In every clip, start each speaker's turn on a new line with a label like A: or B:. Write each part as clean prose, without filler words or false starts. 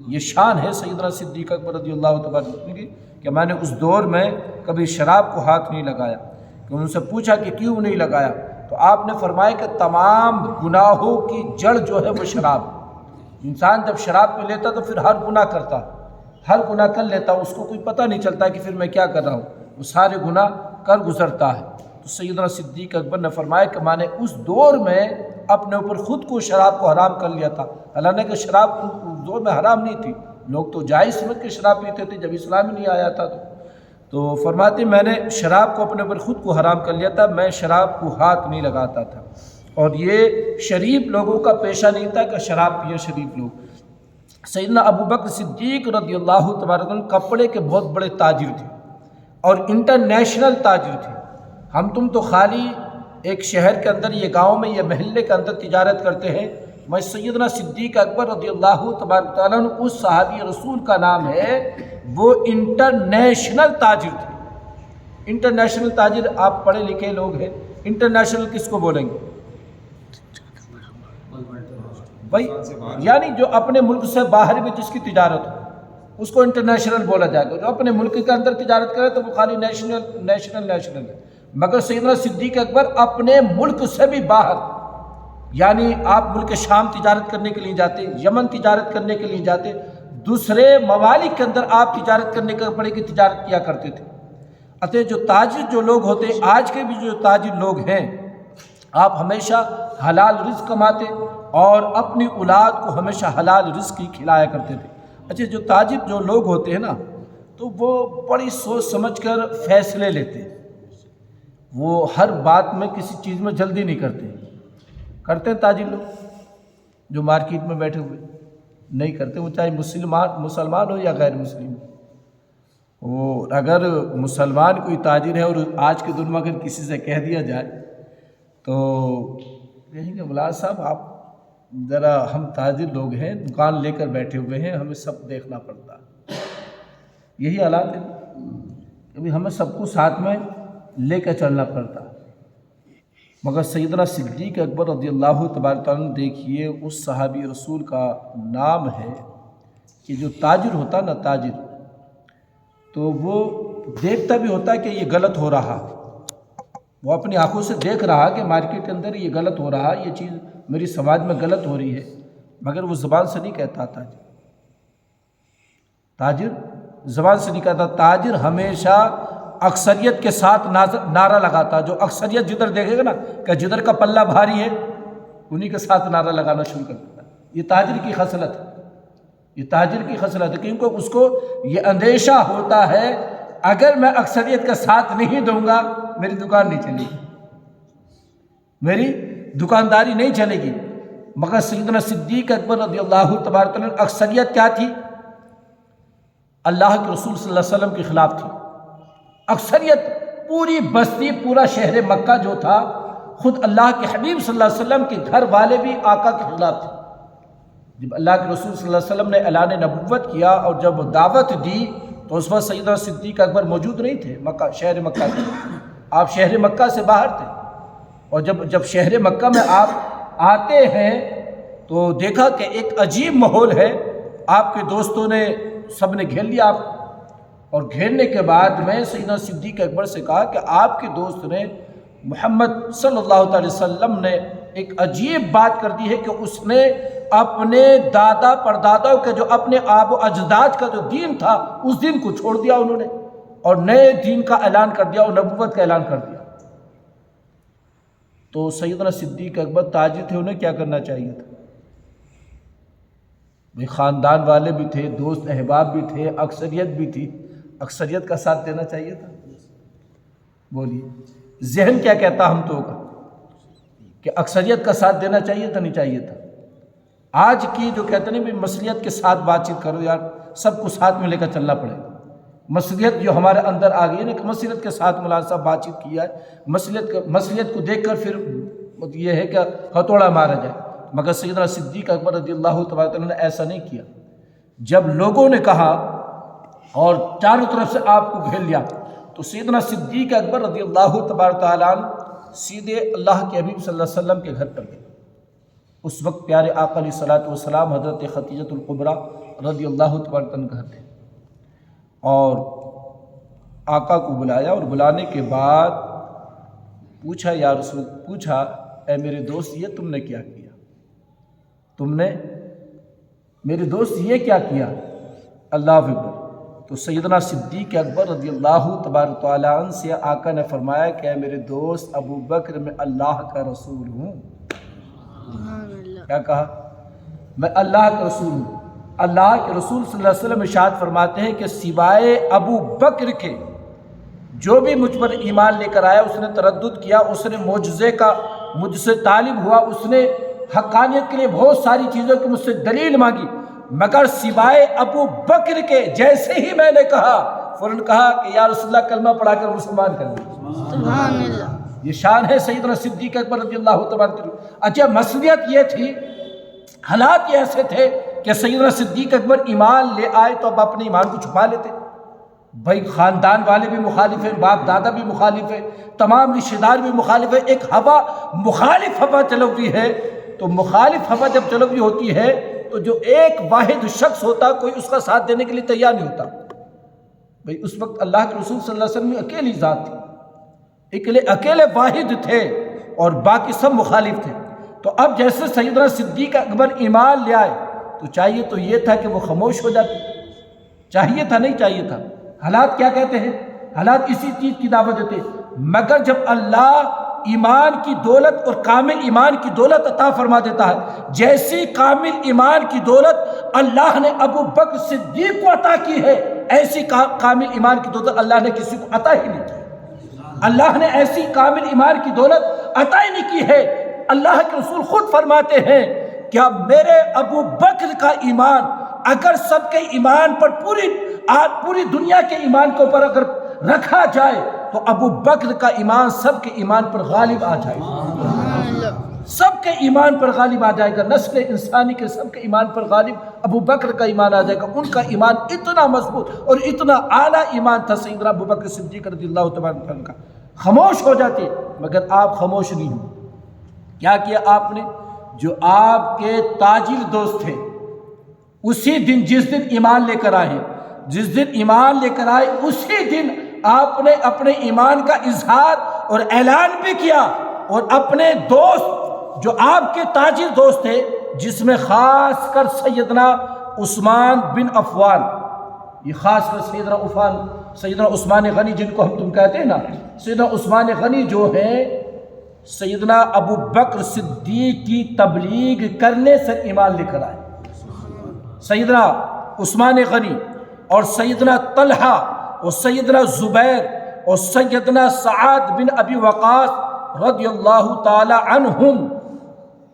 A: یہ شان ہے سیدنا صدیق اکبر رضی اللہ تبارک عنہ کی کہ میں نے اس دور میں کبھی شراب کو ہاتھ نہیں لگایا۔ کہ ان سے پوچھا کہ کیوں نہیں لگایا، تو آپ نے فرمایا کہ تمام گناہوں کی جڑ جو ہے وہ شراب ہے۔ انسان جب شراب پی لیتا تو پھر ہر گناہ کرتا، ہر گناہ کر لیتا، اس کو کوئی پتہ نہیں چلتا کہ پھر میں کیا کر رہا ہوں، وہ سارے گناہ کر گزرتا ہے۔ تو سیدنا صدیق اکبر نے فرمایا کہ میں نے اس دور میں اپنے اوپر خود کو شراب کو حرام کر لیا تھا، حالانکہ کہ شراب اس دور میں حرام نہیں تھی، لوگ تو جائز سمجھ کے شراب پیتے تھے جب اسلام ہی نہیں آیا تھا۔ تو فرماتے میں نے شراب کو اپنے اوپر خود کو حرام کر لیا تھا، میں شراب کو ہاتھ نہیں لگاتا تھا۔ اور یہ شریف لوگوں کا پیشہ نہیں تھا کہ شراب پیے شریف لوگ۔ سیدنا ابو بکر صدیق رضی اللہ تبارک عنہ کپڑے کے بہت بڑے تاجر تھے اور انٹرنیشنل تاجر تھے۔ ہم تم تو خالی ایک شہر کے اندر، یہ گاؤں میں، یہ محلے کے اندر تجارت کرتے ہیں، میں سیدنا صدیق اکبر رضی اللہ تبارک تعالیٰ عنہ اس صحابی رسول کا نام ہے، وہ انٹرنیشنل تاجر تھے۔ انٹرنیشنل تاجر، آپ پڑھے لکھے لوگ ہیں، انٹرنیشنل کس کو بولیں گے؟ بھائی یعنی جو اپنے ملک سے باہر بھی جس کی تجارت ہو اس کو انٹرنیشنل بولا جائے گا۔ جو اپنے ملک کے اندر تجارت کرے تو وہ خالی نیشنل ہے۔ مگر سیدنا صدیق اکبر اپنے ملک سے بھی باہر، یعنی آپ ملک شام تجارت کرنے کے لیے جاتے، یمن تجارت کرنے کے لیے جاتے، دوسرے ممالک کے اندر آپ تجارت کرنے کے بڑے کی تجارت کیا کرتے تھے۔ اتے جو تاجر جو لوگ ہوتے، آج کے بھی جو تاجر لوگ ہیں، آپ ہمیشہ حلال رزق کماتے اور اپنی اولاد کو ہمیشہ حلال رزق ہی کھلایا کرتے تھے۔ اچھا، جو تاجر جو لوگ ہوتے ہیں نا، تو وہ بڑی سوچ سمجھ کر فیصلے لیتے، وہ ہر بات میں کسی چیز میں جلدی نہیں کرتے ہیں تاجر لوگ جو مارکیٹ میں بیٹھے ہوئے نہیں کرتے، وہ چاہے مسلمان ہو یا غیر مسلم ہو۔ وہ اگر مسلمان کوئی تاجر ہے اور آج کے دن میں اگر کسی سے کہہ دیا جائے تو کہیں گے مولانا صاحب آپ ذرا، ہم تاجر لوگ ہیں، دکان لے کر بیٹھے ہوئے ہیں، ہمیں سب دیکھنا پڑتا ہے۔ یہی حالات ہے، ابھی ہمیں سب کو ساتھ میں لے کے چلنا پڑتا ہے۔ مگر سیدنا صدیق اکبر رضی اللہ تبارک تعالیٰ عنہ، دیکھیے اس صحابی رسول کا نام ہے کہ جو تاجر ہوتا نا، تاجر تو وہ دیکھتا بھی ہوتا ہے کہ یہ غلط ہو رہا، وہ اپنی آنکھوں سے دیکھ رہا کہ مارکیٹ کے اندر یہ غلط ہو رہا، یہ چیز میری سماج میں غلط ہو رہی ہے، مگر وہ زبان سے نہیں کہتا۔ تاجر زبان سے نہیں کہتا، تاجر ہمیشہ اکثریت کے ساتھ نعرہ لگاتا۔ جو اکثریت جدھر دیکھے گا نا کہ جدھر کا پلہ بھاری ہے، انہی کے ساتھ نعرہ لگانا شروع کر دیتا ہے۔ یہ تاجر کی خصلت ہے، یہ تاجر کی خصلت ہے، کیونکہ اس کو یہ اندیشہ ہوتا ہے اگر میں اکثریت کا ساتھ نہیں دوں گا میری دکان نہیں چلے گی، میری دکانداری نہیں چلے گی۔ مگر سیدنا صدیق اکبر رضی اللہ تبارک عنہ، اکثریت کیا تھی؟ اللہ کے رسول صلی اللہ علیہ وسلم کے خلاف تھی اکثریت۔ پوری بستی، پورا شہر مکہ جو تھا، خود اللہ کے حبیب صلی اللہ علیہ وسلم کے گھر والے بھی آقا کے خلاف تھے۔ جب اللہ کے رسول صلی اللہ علیہ وسلم نے اعلان نبوت کیا اور جب دعوت دی تو اس وقت سیدنا صدیق اکبر موجود نہیں تھے مکہ، شہر مکہ سے، آپ شہر مکہ سے باہر تھے۔ اور جب شہر مکہ میں آپ آتے ہیں تو دیکھا کہ ایک عجیب ماحول ہے، آپ کے دوستوں نے سب نے گھیر لیا آپ، اور گھیرنے کے بعد میں سیدنا صدیق اکبر سے کہا کہ آپ کے دوست نے، محمد صلی اللہ علیہ وسلم نے ایک عجیب بات کر دی ہے کہ اس نے اپنے دادا پرداداؤں کے جو اپنے آب و اجداد کا جو دین تھا اس دین کو چھوڑ دیا انہوں نے، اور نئے دین کا اعلان کر دیا اور نبوت کا اعلان کر دیا۔ تو سیدنا صدیق اکبر تاجر تھے، انہیں کیا کرنا چاہیے تھا؟ بھئی خاندان والے بھی تھے، دوست احباب بھی تھے، اکثریت بھی تھی، اکثریت کا ساتھ دینا چاہیے تھا۔ بولیے ذہن کیا کہتا ہم تو کا کہ اکثریت کا ساتھ دینا چاہیے تھا نہیں چاہیے تھا؟ آج کی جو کہتے ہیں بھی مصلیحت کے ساتھ بات چیت کرو یار، سب کو ساتھ میں لے کر چلنا پڑے گا۔ مصلیحت جو ہمارے اندر آ گئی ہے نا، مصلیحت کے ساتھ مولانا صاحب بات چیت کیا ہے، مصلیحت کو دیکھ کر پھر یہ ہے کہ ہتھوڑا مارا جائے، مگر سیدنا صدیق اکبر رضی اللہ تبارک عنہ نے ایسا نہیں کیا۔ جب لوگوں نے کہا اور چاروں طرف سے آپ کو گھیر لیا تو سیدنا صدیق اکبر رضی اللہ تبارک تعالیٰ عنہ سیدھے اللہ کے حبیب صلی اللہ علیہ وسلم کے گھر پر گئے اس وقت پیارے آقا علیہ الصلوۃ والسلام حضرت خدیجۃ الکبریٰ رضی اللہ تبارک عنہا تھے، اور آقا کو بلایا، اور بلانے کے بعد پوچھا یا رسول، پوچھا اے میرے دوست یہ تم نے کیا کیا؟ تم نے میرے دوست یہ کیا کیا؟ اللہ اکبر۔ تو سیدنا صدیق اکبر رضی اللہ تبارک تعالیٰ عنہ سے آقا نے فرمایا کہ اے میرے دوست ابو بکر میں اللہ کا رسول ہوں۔ کیا کہا؟ میں اللہ کا رسول ہوں۔ اللہ کے رسول صلی اللہ علیہ وسلم ارشاد فرماتے ہیں کہ سوائے ابو بکر کے جو بھی مجھ پر ایمان لے کر آیا، اس نے تردد کیا، اس نے معجزے کا مجھ سے طالب ہوا، اس نے حقانیت کے لیے بہت ساری چیزوں کی مجھ سے دلیل مانگی، مگر سوائے ابو بکر کے جیسے ہی میں نے کہا فوراً کہا کہ یا رسول اللہ کلمہ پڑھا کر مسلمان کر لیں۔
B: سبحان اللہ۔
A: یہ شان ہے سیدنا صدیق اکبر رضی اللہ تبارک عنہ۔ اچھا مسئلیت یہ تھی، حالات یہ ایسے تھے کہ سیدنا صدیق اکبر ایمان لے آئے تو اب اپنے ایمان کو چھپا لیتے، بھائی خاندان والے بھی مخالف ہیں، باپ دادا بھی مخالف ہے، تمام رشتہ دار بھی مخالف ہے، ایک ہوا مخالف ہوا چل ہوئی ہے۔ تو مخالف ہوا جب چل ہوئی ہوتی ہے تو جو ایک واحد شخص ہوتا کوئی اس کا ساتھ دینے کے لیے تیار نہیں ہوتا۔ بھئی اس وقت اللہ کے رسول صلی اللہ علیہ وسلم اکیلی ذات تھی، اکیلے واحد تھے اور باقی سب مخالف تھے۔ تو اب جیسے سیدنا صدیق اکبر ایمان لے آئے تو چاہیے تو یہ تھا کہ وہ خاموش ہو جاتے، چاہیے تھا نہیں چاہیے تھا۔ حالات کیا کہتے ہیں؟ حالات اسی چیز کی دعوت دیتے، مگر جب اللہ ایمان کی دولت اور کامل ایمان کی دولت عطا فرما دیتا ہے، جیسی کامل ایمان کی دولت اللہ نے ابو بکر صدیق کو عطا کی ہے، ایسی کامل ایمان کی دولت اللہ نے کسی کو عطا ہی نہیں کی۔ اللہ نے ایسی کامل ایمان کی دولت عطا ہی نہیں کی ہے۔ اللہ کے رسول خود فرماتے ہیں کہ اب میرے ابو بکر کا ایمان اگر سب کے ایمان پر پوری دنیا کے ایمان کے اوپر اگر رکھا جائے تو ابو بکر کا ایمان سب کے ایمان پر غالب آ جائے گا، سب کے ایمان پر غالب آ جائے گا، نسل انسانی کے سب کے ایمان پر غالب ابو بکر کا ایمان آ جائے گا۔ ان کا ایمان اتنا مضبوط اور اتنا اعلیٰ ایمان تھا سیدنا ابو بکر صدیق رضی اللہ تبارک عنہ کا۔ خاموش ہو جاتے مگر آپ خاموش نہیں ہوئے۔ کیا کیا آپ نے؟ جو آپ کے تاجر دوست تھے اسی دن جس دن ایمان لے کر آئے، جس دن ایمان لے کر آئے اسی دن آپ نے اپنے ایمان کا اظہار اور اعلان بھی کیا، اور اپنے دوست جو آپ کے تاجر دوست تھے جس میں خاص کر سیدنا عثمان بن عفان، یہ خاص کر سیدنا عثمان غنی جن کو ہم تم کہتے ہیں نا، سیدنا عثمان غنی جو ہیں سیدنا ابو بکر صدیق کی تبلیغ کرنے سے ایمان لے کر آئے۔ سیدنا عثمان غنی اور سیدنا طلحہ اور سیدنا زبیر اور سیدنا سعد بن ابی وقاص رضی اللہ تعالی عنہم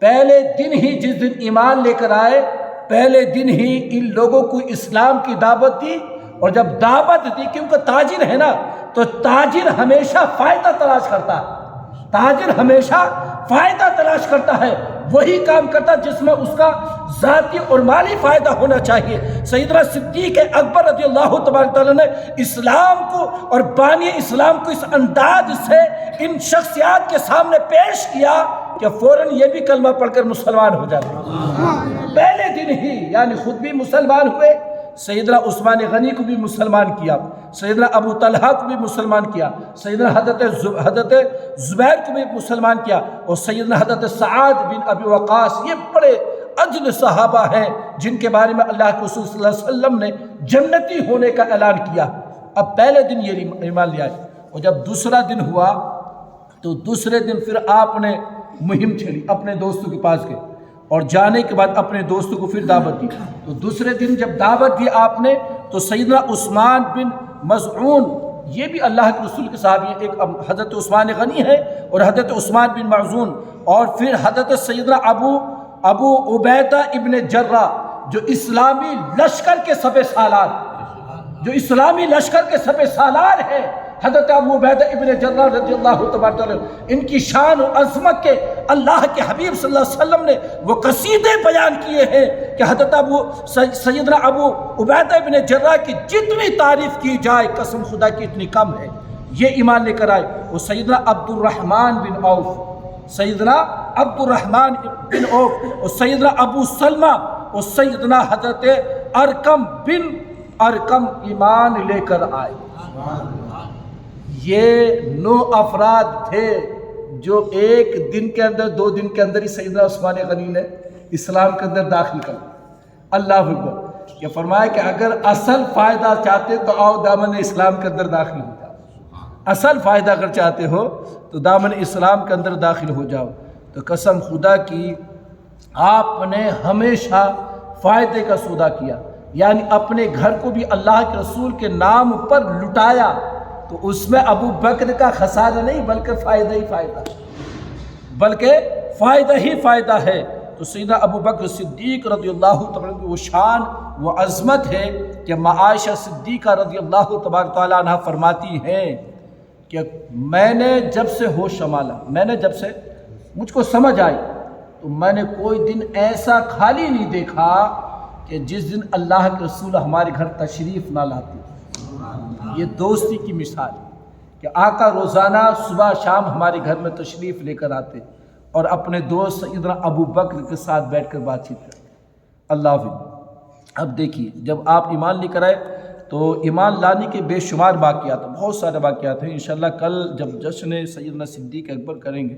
A: پہلے دن ہی جس دن ایمان لے کر آئے، پہلے دن ہی ان لوگوں کو اسلام کی دعوت دی، اور جب دعوت دی کیونکہ تاجر ہے نا تو تاجر ہمیشہ فائدہ تلاش کرتا ہے، تاجر ہمیشہ فائدہ تلاش کرتا ہے، وہی کام کرتا جس میں اس کا ذاتی اور مالی فائدہ ہونا چاہیے۔ سیدنا صدیق اکبر رضی اللہ تبارک تعالیٰ نے اسلام کو اور بانی اسلام کو اس انداز سے ان شخصیات کے سامنے پیش کیا کہ فوراً یہ بھی کلمہ پڑھ کر مسلمان ہو جاتے، پہلے دن ہی، یعنی خود بھی مسلمان ہوئے، سیدنا عثمان غنی کو بھی مسلمان کیا، سیدنا ابو طلحہ کو بھی مسلمان کیا، سیدنا حضرت زبیر کو بھی مسلمان کیا، اور سیدنا حضرت سعد بن ابی وقاص، یہ بڑے اجل صحابہ ہیں جن کے بارے میں اللہ کے رسول صلی اللہ علیہ وسلم نے جنتی ہونے کا اعلان کیا۔ اب پہلے دن یہ ایمان لے آئے، اور جب دوسرا دن ہوا تو دوسرے دن پھر آپ نے مہم چھیڑی، اپنے دوستوں کے پاس گئے، اور جانے کے بعد اپنے دوستوں کو پھر دعوت دی۔ تو دوسرے دن جب دعوت دی آپ نے تو سیدنا عثمان بن مظعون، یہ بھی اللہ کے رسول کے صحابی ہیں، ایک حضرت عثمان غنی ہے اور حضرت عثمان بن مظعون، اور پھر حضرت سیدنا ابو عبیدہ ابن جرہ جو اسلامی لشکر کے سپہ سالار ہیں، حضرت ابو عبیدہ ابن جرہ رضی اللہ تبارک عنہ، ان کی شان و عظمت کے اللہ کے حبیب صلی اللہ علیہ وسلم نے وہ قصیدے بیان کیے ہیں کہ حضرت سیدنا ابو عبیدہ ابن جرہ کی جتنی تعریف کی جائے قسم خدا کی اتنی کم ہے۔ یہ ایمان لے کر آئے، وہ سیدنا عبد الرحمن بن عوف، سیدنا عبد الرحمن بن عوف اور سیدنا ابو سلمہ اور سیدنا حضرت ارقم بن ارقم ایمان لے کر آئے۔ یہ 9 افراد تھے جو ایک دن کے اندر 2 دن کے اندر ہی سیدنا عثمان غنی نے اسلام کے اندر داخل کر دیا۔ اللہ اکبر۔ یہ فرمایا کہ اگر اصل فائدہ چاہتے تو آؤ دامن اسلام کے اندر داخل ہو جاؤ، اصل فائدہ اگر چاہتے ہو تو دامن اسلام کے اندر داخل ہو جاؤ۔ تو قسم خدا کی آپ نے ہمیشہ فائدے کا سودا کیا، یعنی اپنے گھر کو بھی اللہ کے رسول کے نام پر لٹایا، تو اس میں ابو بکر کا خسارہ نہیں بلکہ فائدہ ہی فائدہ، بلکہ فائدہ ہی فائدہ ہے۔ تو سیدنا ابو بکر صدیق رضی اللہ تعالیٰ کی وہ شان وہ عظمت ہے کہ عائشہ صدیقہ رضی اللہ تبارک تعالیٰ عنہ فرماتی ہیں کہ میں نے جب سے ہوش سنبھالا، میں نے جب سے مجھ کو سمجھ آئی تو میں نے کوئی دن ایسا خالی نہیں دیکھا کہ جس دن اللہ کے رسول ہمارے گھر تشریف نہ لاتے۔ یہ دوستی کی مثال ہے کہ آقا روزانہ صبح شام ہمارے گھر میں تشریف لے کر آتے اور اپنے دوست سیدنا ابو بکر کے ساتھ بیٹھ کر بات چیت کرتے۔ اللہ حافظ۔ اب دیکھیے جب آپ ایمان لے کر آئے تو ایمان لانے کے بے شمار واقعات ہیں، بہت سارے واقعات ہیں۔ انشاءاللہ کل جب جشن سیدنا صدیق اکبر کریں گے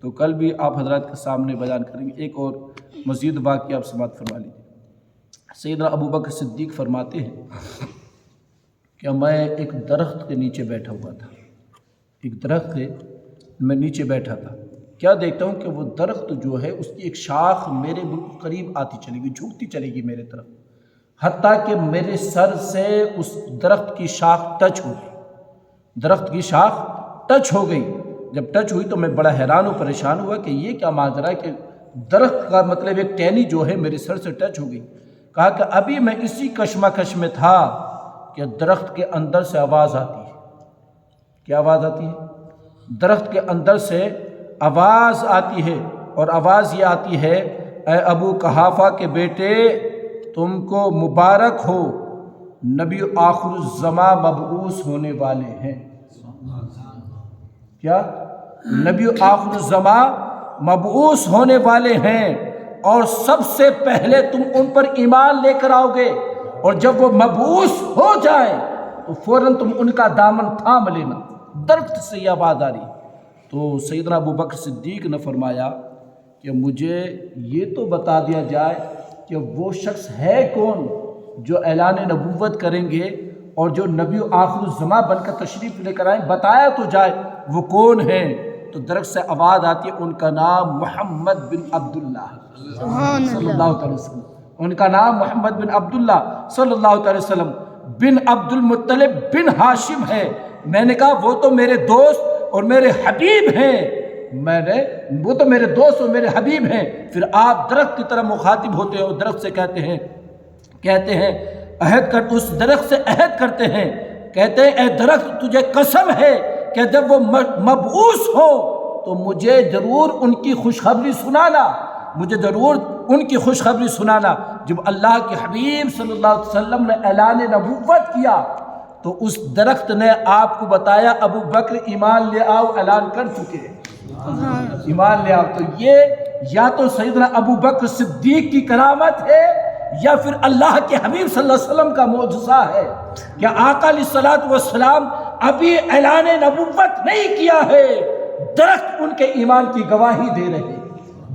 A: تو کل بھی آپ حضرات کے سامنے بیان کریں گے۔ ایک اور مزید واقعہ آپ سماعت فرما لیجیے۔ سیدنا ابو بکر صدیق فرماتے ہیں کہ میں ایک درخت کے نیچے بیٹھا ہوا تھا، ایک درخت کے میں نیچے بیٹھا تھا، کیا دیکھتا ہوں کہ وہ درخت جو ہے اس کی ایک شاخ میرے بالکل قریب آتی چلے گی، جھکتی چلے گی میرے طرف، حتیٰ کہ میرے سر سے اس درخت کی شاخ ٹچ ہو گئی، درخت کی شاخ ٹچ ہو گئی۔ جب ٹچ ہوئی تو میں بڑا حیران و پریشان ہوا کہ یہ کیا ماجرا ہے کہ درخت کا مطلب ایک ٹہنی جو ہے میرے سر سے ٹچ ہو گئی۔ کہا کہ ابھی میں اسی کشمکش میں تھا کہ درخت کے اندر سے آواز آتی ہے۔ کیا آواز آتی ہے؟ درخت کے اندر سے آواز آتی ہے، اور آواز یہ آتی ہے اے ابو قحافہ کے بیٹے تم کو مبارک ہو، نبی آخر الزمان مبعوث ہونے والے ہیں۔ کیا؟ نبی آخر الزمان مبعوث ہونے والے ہیں، اور سب سے پہلے تم ان پر ایمان لے کر آؤ گے، اور جب وہ مبعوث ہو جائیں تو فوراً تم ان کا دامن تھام لینا۔ درخت سے یہ آواز آ رہی۔ تو سیدنا ابو بکر صدیق نے فرمایا کہ مجھے یہ تو بتا دیا جائے کہ وہ شخص ہے کون جو اعلان نبوت کریں گے اور جو نبی آخر الزمان بن کر تشریف لے کر آئیں، بتایا تو جائے وہ کون ہیں۔ تو درخت سے آواز آتی ہے ان کا نام محمد بن عبداللہ صلی اللہ علیہ وسلم، ان کا نام محمد بن عبداللہ صلی اللہ علیہ وسلم بن عبد المطلب بن ہاشم ہے۔ میں نے کہا وہ تو میرے دوست اور میرے حبیب ہیں، وہ تو میرے دوست اور میرے حبیب ہیں۔ پھر آپ درخت کی طرح مخاطب ہوتے ہیں اور درخت سے کہتے ہیں عہد کر، اس درخت سے عہد کرتے ہیں، کہتے ہیں اے درخت تجھے قسم ہے کہ جب وہ مبعوث ہو تو مجھے ضرور ان کی خوشخبری سنانا، مجھے ضرور ان کی خوشخبری سنانا۔ جب اللہ کے حبیب صلی اللہ علیہ وسلم نے اعلان نبوت کیا تو اس درخت نے آپ کو بتایا ابو بکر ایمان لے آؤ، اعلان کر چکے ہیں، ایمان لے آؤ۔ تو یہ یا تو سیدنا ابو بکر صدیق کی کرامت ہے یا پھر اللہ کے حبیب صلی اللہ علیہ وسلم کا معجزہ ہے کہ آقا علیہ الصلوۃ والسلام ابھی اعلان نبوت نہیں کیا ہے، درخت ان کے ایمان کی گواہی دے رہے ہیں،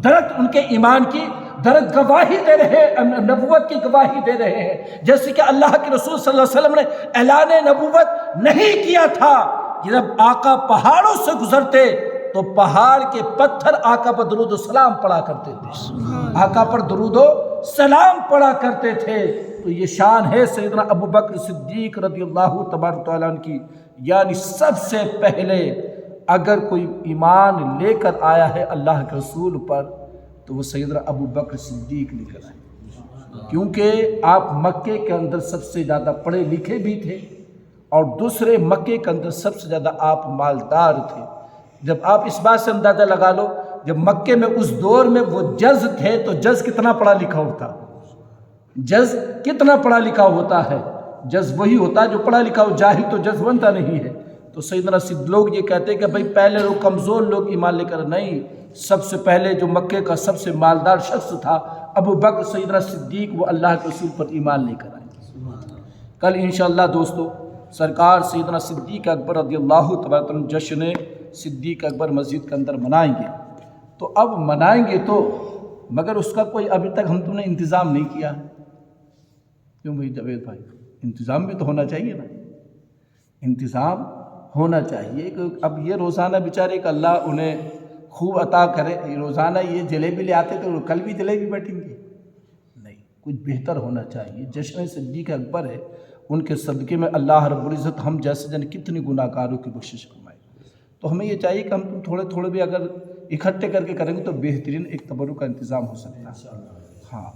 A: درخت ان کے ایمان کی درخت گواہی دے رہے ہیں، نبوت کی گواہی دے رہے ہیں۔ جیسے کہ اللہ کے رسول صلی اللہ علیہ وسلم نے اعلان نبوت نہیں کیا تھا، جب آقا پہاڑوں سے گزرتے تو پہاڑ کے پتھر آقا پر درود و سلام پڑھا کرتے تھے، آقا پر درود و سلام پڑھا کرتے تھے۔ تو یہ شان ہے سیدنا ابو بکر صدیق رضی اللہ تبارک تعالیٰ عنہ کی، یعنی سب سے پہلے اگر کوئی ایمان لے کر آیا ہے اللہ کے رسول پر تو وہ سیدنا ابو بکر صدیق لے کر آئے، کیونکہ آپ مکے کے اندر سب سے زیادہ پڑھے لکھے بھی تھے، اور دوسرے مکے کے اندر سب سے زیادہ آپ مالدار تھے۔ جب آپ اس بات سے اندازہ لگا لو، جب مکے میں اس دور میں وہ جز تھے تو جز کتنا پڑھا لکھا ہوتا، جز کتنا پڑھا لکھا ہوتا ہے، جز وہی ہوتا ہے جو پڑھا لکھا ہو، جاہل تو جز بنتا نہیں ہے۔ تو سیدنا لوگ یہ کہتے ہیں کہ بھئی پہلے لوگ کمزور لوگ ایمان لے کر، نہیں، سب سے پہلے جو مکے کا سب سے مالدار شخص تھا ابو بکر سیدنا صدیق، وہ اللہ کے رسول پر ایمان لے کر آئے۔ کل انشاءاللہ دوستو سرکار سیدنا صدیق اکبر رضی اللہ تبارک عنہ جشن صدیق اکبر مسجد کے اندر منائیں گے، تو اب منائیں گے تو مگر اس کا کوئی ابھی تک ہم نے انتظام نہیں کیا۔ کیوں بھائی جاوید بھائی، انتظام بھی تو ہونا چاہیے نا، انتظام ہونا چاہیے کہ اب یہ روزانہ بیچارے کہ اللہ انہیں خوب عطا کرے، روزانہ یہ جلیبی لے آتے تو کل بھی جلیبی بیٹھیں گے؟ نہیں، کچھ بہتر ہونا چاہیے۔ جشن صدیق اکبر ہے، ان کے صدقے میں اللہ رب العزت ہم جیسے جن کتنی گناہ کاروں کی بخشش فرمائے۔ تو ہمیں یہ چاہیے کہ ہم تھوڑے تھوڑے بھی اگر اکٹھے کر کے کریں گے تو بہترین ایک تبرک کا انتظام ہو سکتا ہے۔ ہاں